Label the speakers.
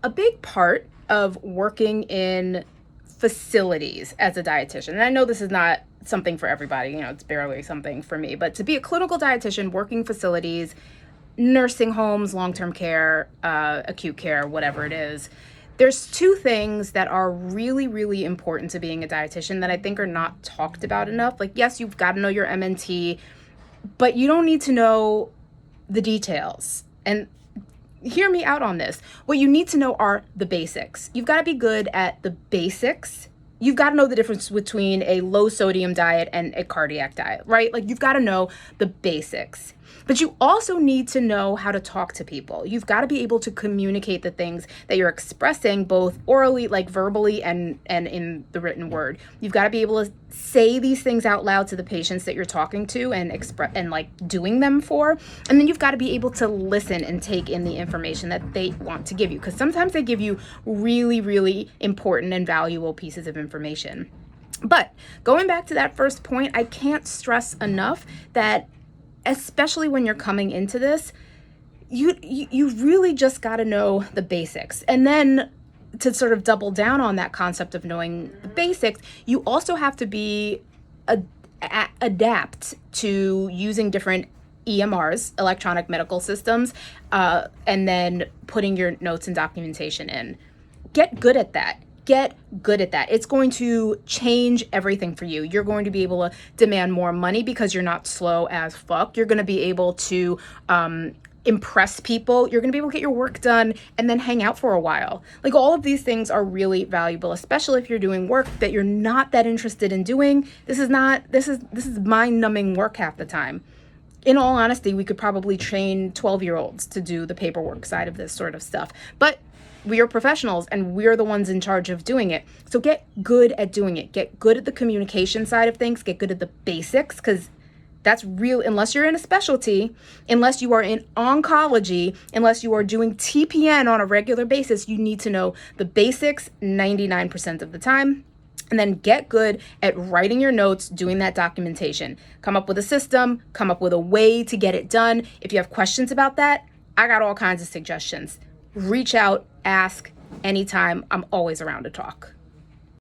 Speaker 1: a big part of working in facilities as a dietitian, and I know this is not something for everybody, it's barely something for me, but to be a clinical dietitian working facilities, nursing homes, long-term care, acute care, whatever it is, there's two things that are really, really important to being a dietitian that I think are not talked about enough. Like, yes, you've got to know your MNT, but you don't need to know the details. And hear me out on this. What you need to know are the basics. You've got to be good at the basics. You've got to know the difference between a low sodium diet and a cardiac diet, right? Like, you've got to know the basics. But you also need to know how to talk to people. You've got to be able to communicate the things that you're expressing, both orally, like verbally, and in the written word. You've got to be able to say these things out loud to the patients that you're talking to and express and like doing them for. And then you've got to be able to listen and take in the information that they want to give you, because sometimes they give you really, really important and valuable pieces of information. But going back to that first point, I can't stress enough that especially when you're coming into this, you really just got to know the basics. And then to sort of double down on that concept of knowing the basics, you also have to be adapt to using different EMRs, electronic medical systems, and then putting your notes and documentation in. Get good at that. Get good at that. It's going to change everything for you. You're going to be able to demand more money because you're not slow as fuck. You're going to be able to impress people. You're going to be able to get your work done and then hang out for a while. Like, all of these things are really valuable, especially if you're doing work that you're not that interested in doing. This is mind-numbing work half the time. In all honesty, we could probably train 12-year-olds to do the paperwork side of this sort of stuff. But we are professionals and we're the ones in charge of doing it. So get good at doing it. Get good at the communication side of things. Get good at the basics, because that's real. Unless you're in a specialty, unless you are in oncology, unless you are doing TPN on a regular basis, you need to know the basics 99% of the time. And then get good at writing your notes, doing that documentation. Come up with a system, come up with a way to get it done. If you have questions about that, I got all kinds of suggestions. Reach out, ask anytime. I'm always around to talk.